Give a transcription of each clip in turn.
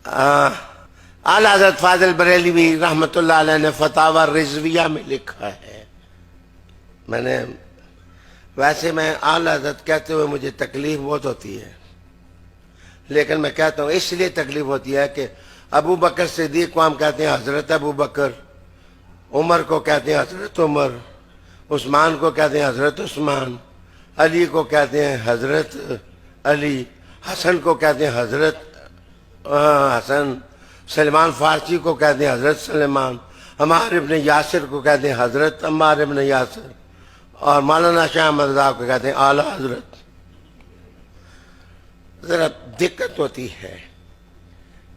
اعلی حضرت فاضل بریلوی رحمۃ اللہ علیہ نے فتاوی رضویہ میں لکھا ہے. ویسے میں اعلی حضرت کہتے ہوئے مجھے تکلیف بہت ہوتی ہے، لیکن میں کہتا ہوں اس لیے تکلیف ہوتی ہے کہ ابو بکر صدیق کو ہم کہتے ہیں حضرت ابو بکر، عمر کو کہتے ہیں حضرت عمر، عثمان کو کہتے ہیں حضرت عثمان، علی کو کہتے ہیں حضرت علی، حسن کو کہتے ہیں حضرت حسن، سلمان فارسی کو کہتے ہیں حضرت سلمان، عمار ابن یاسر کو کہتے ہیں حضرت عمار ابن یاسر، اور مولانا شاہ احمد رضا کو کہتے ہیں اعلی حضرت. ذرا دقت ہوتی ہے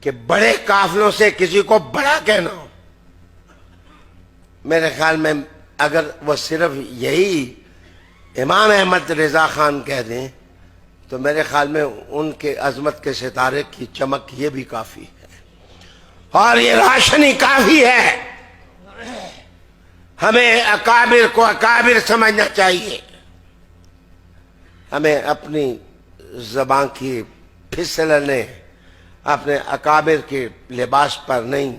کہ بڑے قافلوں سے کسی کو بڑا کہنا ہو. میرے خیال میں اگر وہ صرف یہی امام احمد رضا خان کہہ دیں تو میرے خیال میں ان کے عظمت کے ستارے کی چمک یہ بھی کافی ہے، اور یہ روشنی کافی ہے. ہمیں اکابر کو اکابر سمجھنا چاہیے. ہمیں اپنی زبان کی پھسلنے اپنے اکابر کے لباس پر نہیں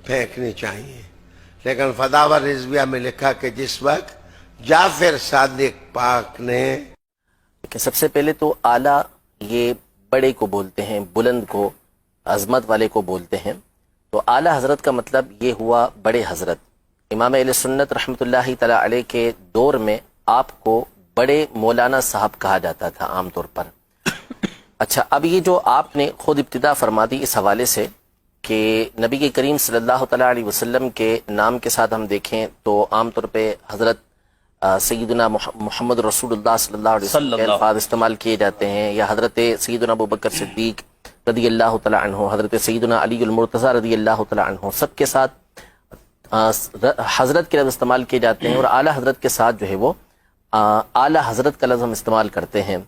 پھینکنی چاہیے. لیکن فتاوی رضویہ میں لکھا کہ جس وقت جعفر صادق پاک نے کہ سب سے پہلے تو اعلیٰ یہ بڑے کو بولتے ہیں، بلند کو، عظمت والے کو بولتے ہیں. تو اعلیٰ حضرت کا مطلب یہ ہوا بڑے حضرت. امام اہل سنت رحمۃ اللہ تعالی علیہ کے دور میں آپ کو بڑے مولانا صاحب کہا جاتا تھا عام طور پر. اچھا، اب یہ جو آپ نے خود ابتدا فرما دی اس حوالے سے کہ نبی کے کریم صلی اللہ تعالیٰ علیہ وسلم کے نام کے ساتھ ہم دیکھیں تو عام طور پہ حضرت سیدنا محمد رسول اللہ صلی اللہ علیہ وسلم کے الفاظ استعمال کیے جاتے ہیں، یا حضرت سیدنا ابو بکر صدیق رضی اللہ تعالیٰ عنہ، حضرت سیدنا علی المرتضیٰ رضی اللہ تعالیٰ عنہ، سب کے ساتھ حضرت کے لفظ استعمال کیے جاتے ہیں، اور اعلیٰ حضرت کے ساتھ جو ہے وہ اعلیٰ حضرت کا لفظ ہم استعمال کرتے ہیں.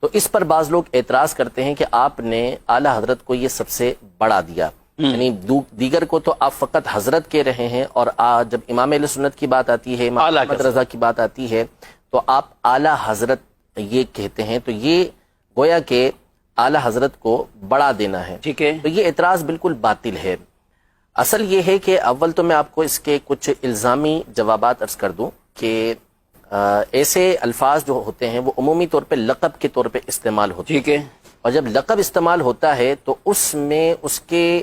تو اس پر بعض لوگ اعتراض کرتے ہیں کہ آپ نے اعلیٰ حضرت کو یہ سب سے بڑا دیا، یعنی دیگر کو تو آپ فقط حضرت کہہ رہے ہیں، اور جب امام اہل سنت کی بات آتی ہے، امام احمد رضا کی بات آتی ہے تو آپ اعلیٰ حضرت یہ کہتے ہیں. تو یہ گویا کہ اعلیٰ حضرت کو بڑا دینا ہے. ٹھیک ہے، تو یہ اعتراض بالکل باطل ہے. اصل یہ ہے کہ اول تو میں آپ کو اس کے کچھ الزامی جوابات عرض کر دوں کہ ایسے الفاظ جو ہوتے ہیں وہ عمومی طور پہ لقب کے طور پہ استعمال ہوتے ہیں. ٹھیک ہے، اور جب لقب استعمال ہوتا ہے تو اس میں اس کے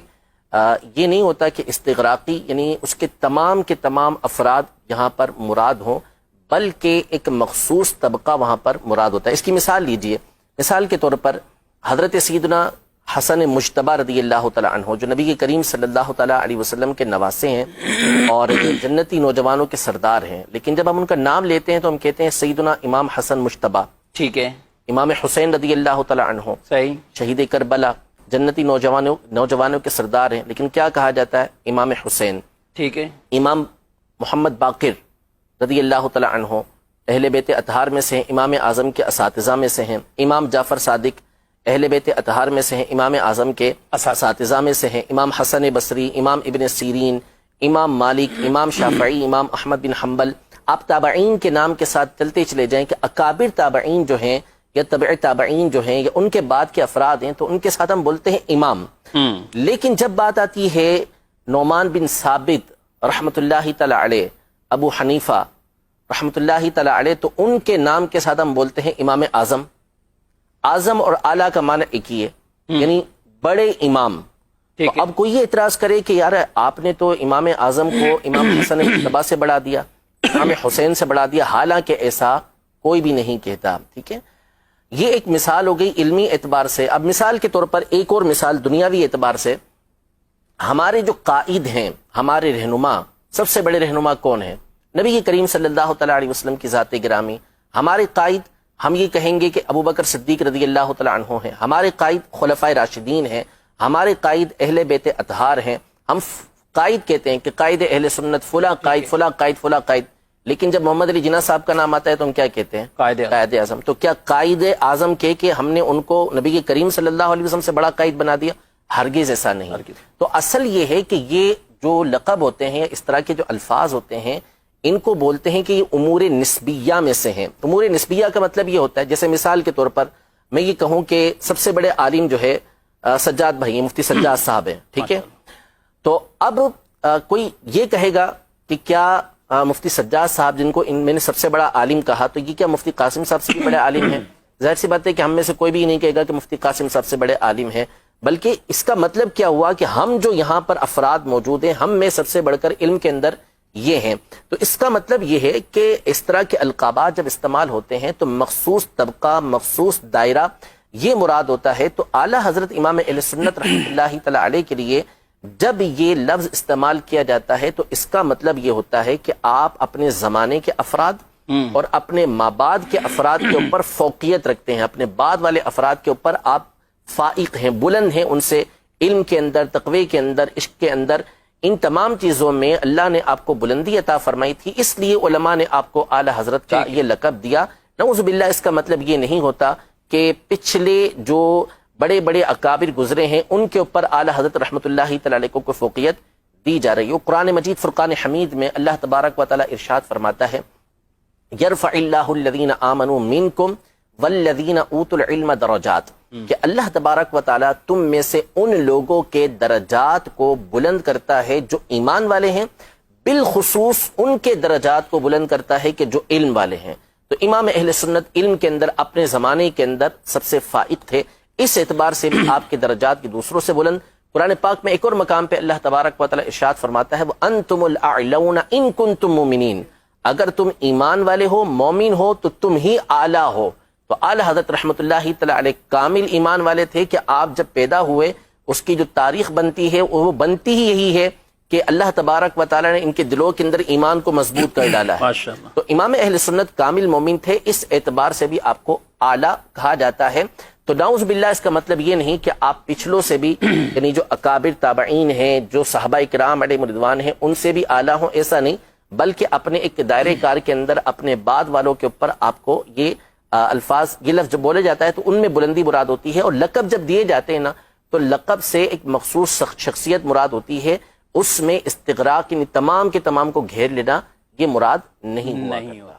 یہ نہیں ہوتا کہ استغراقی، یعنی اس کے تمام افراد یہاں پر مراد ہوں، بلکہ ایک مخصوص طبقہ وہاں پر مراد ہوتا ہے. اس کی مثال لیجئے. مثال کے طور پر حضرت سیدنا حسن مجتبی رضی اللہ تعالیٰ عنہ جو نبی کریم صلی اللہ تعالیٰ علیہ وسلم کے نواسے ہیں اور جنتی نوجوانوں کے سردار ہیں، لیکن جب ہم ان کا نام لیتے ہیں تو ہم کہتے ہیں سیدنا امام حسن مجتبی. ٹھیک ہے، امام حسین رضی اللہ تعالیٰ عنہ صحیح، شہید کربلا، جنتی نوجوانوں کے سردار ہیں، لیکن کیا کہا جاتا ہے؟ امام حسین. ٹھیک ہے، امام محمد باقر رضی اللہ تعالیٰ عنہ اہل بیت اطہار میں سے ہیں، امام اعظم کے اساتذہ میں سے ہیں. امام جعفر صادق اہل بیت اطہار میں سے ہیں، امام اعظم کے اساتذہ میں سے ہیں. امام حسن بصری، امام ابن سیرین، امام مالک، امام شافعی، امام احمد بن حنبل. آپ تابعین کے نام کے ساتھ چلتے چلے جائیں کہ اکابر تابعین جو ہیں یا تبع تابعین جو ہیں یا ان کے بعد کے افراد ہیں تو ان کے ساتھ ہم بولتے ہیں امام. لیکن جب بات آتی ہے نعمان بن ثابت رحمۃ اللہ تعالی علیہ، ابو حنیفہ رحمۃ اللہ تعالی علیہ، تو ان کے نام کے ساتھ ہم بولتے ہیں امام اعظم. اعظم اور اعلیٰ کا معنی ایک ہی ہے، یعنی بڑے امام. تو اب کوئی یہ اعتراض کرے کہ یار آپ نے تو امام اعظم کو امام حسن مجتبی سے بڑھا دیا، امام حسین سے بڑھا دیا، حالانکہ ایسا کوئی بھی نہیں کہتا. ٹھیک ہے، یہ ایک مثال ہو گئی علمی اعتبار سے. اب مثال کے طور پر ایک اور مثال دنیاوی اعتبار سے، ہمارے جو قائد ہیں، ہمارے رہنما، سب سے بڑے رہنما کون ہیں؟ نبی کریم صلی اللہ تعالیٰ علیہ وسلم کی ذات گرامی. ہمارے قائد ہم یہ کہیں گے کہ ابو بکر صدیق رضی اللہ تعالیٰ عنہ ہیں. ہمارے قائد خلفائے راشدین ہیں. ہمارے قائد اہل بیت اطہار ہیں. ہم قائد کہتے ہیں کہ قائد اہل سنت فلاں قائد، فلاں قائد، فلاں قائد. لیکن جب محمد علی جناح صاحب کا نام آتا ہے تو ہم کیا کہتے ہیں؟ قائد اعظم. تو کیا قائد اعظم کہ ہم نے ان کو نبی کریم صلی اللہ علیہ وسلم سے بڑا قائد بنا دیا؟ ہرگز ایسا نہیں. تو اصل یہ ہے کہ یہ جو لقب ہوتے ہیں، اس طرح کے جو الفاظ ہوتے ہیں، ان کو بولتے ہیں کہ یہ امور نسبیہ میں سے ہیں. امور نسبیہ کا مطلب یہ ہوتا ہے، جیسے مثال کے طور پر میں یہ کہوں کہ سب سے بڑے عالم جو ہے سجاد بھائی ہیں، مفتی سجاد صاحب ہیں، ٹھیک ہے. تو اب کوئی یہ کہے گا کہ کیا مفتی سجاد صاحب جن کو میں نے سب سے بڑا عالم کہا، تو یہ کیا مفتی قاسم صاحب سے بھی بڑے عالم ہیں؟ ظاہر سی بات ہے کہ ہم میں سے کوئی بھی نہیں کہے گا کہ مفتی قاسم صاحب سے بڑے عالم ہیں، بلکہ اس کا مطلب کیا ہوا کہ ہم جو یہاں پر افراد موجود ہیں، ہم میں سب سے بڑھ کر علم کے اندر یہ ہیں. تو اس کا مطلب یہ ہے کہ اس طرح کے القابات جب استعمال ہوتے ہیں تو مخصوص طبقہ، مخصوص دائرہ یہ مراد ہوتا ہے. تو اعلیٰ حضرت امام اہل سنت رحمۃ اللہ تعالی علیہ کے لیے جب یہ لفظ استعمال کیا جاتا ہے تو اس کا مطلب یہ ہوتا ہے کہ آپ اپنے زمانے کے افراد اور اپنے مابعد کے افراد کے اوپر فوقیت رکھتے ہیں، اپنے بعد والے افراد کے اوپر آپ فائق ہیں، بلند ہیں ان سے، علم کے اندر، تقوی کے اندر، عشق کے اندر، ان تمام چیزوں میں اللہ نے آپ کو بلندی عطا فرمائی تھی، اس لیے علماء نے آپ کو اعلی حضرت کا یہ لقب دیا. نعوذ باللہ اس کا مطلب یہ نہیں ہوتا کہ پچھلے جو بڑے بڑے اکابر گزرے ہیں ان کے اوپر اعلی حضرت رحمۃ اللہ تعالی علیہ کو فوقیت دی جا رہی ہے. قرآن مجید فرقان حمید میں اللہ تبارک و تعالی ارشاد فرماتا ہے یرفع اللہ الذین آمنوا منکم والذین اوتوا العلم درجات، کہ اللہ تبارک و تعالی تم میں سے ان لوگوں کے درجات کو بلند کرتا ہے جو ایمان والے ہیں، بالخصوص ان کے درجات کو بلند کرتا ہے کہ جو علم والے ہیں. تو امام اہل سنت علم کے اندر اپنے زمانے کے اندر سب سے فائق تھے، اس اعتبار سے بھی آپ کے درجات کی دوسروں سے بلند. قرآن پاک میں ایک اور مقام پہ اللہ تبارک و تعالی ارشاد فرماتا ہے وَأَنْتُمُ الْأَعْلَوْنَ إِن كُنْتُم مُؤْمِنِينَ، اگر تم ایمان والے ہو، مومن ہو تو تم ہی اعلیٰ ہو. تو اعلیٰ حضرت رحمۃ اللہ تعالی علیہ کامل ایمان والے تھے کہ آپ جب پیدا ہوئے اس کی جو تاریخ بنتی ہے وہ بنتی ہی یہی ہے کہ اللہ تبارک و تعالی نے ان کے دلوں کے اندر ایمان کو مضبوط کر ڈالا ہے. تو امام اہل سنت کامل مومن تھے، اس اعتبار سے بھی آپ کو اعلیٰ کہا جاتا ہے. تو نعوذ باللہ اس کا مطلب یہ نہیں کہ آپ پچھلوں سے بھی یعنی جو اکابر تابعین ہیں، جو صحابہ کرام علیہم رضوان ہیں، ان سے بھی اعلیٰ ہوں، ایسا نہیں، بلکہ اپنے ایک دائرے کار کے اندر اپنے بعد والوں کے اوپر آپ کو یہ الفاظ، یہ لفظ جب بولے جاتا ہے تو ان میں بلندی مراد ہوتی ہے. اور لقب جب دیے جاتے ہیں نا تو لقب سے ایک مخصوص شخصیت مراد ہوتی ہے، اس میں استغراق یعنی تمام کے تمام کو گھیر لینا یہ مراد نہیں ہوا.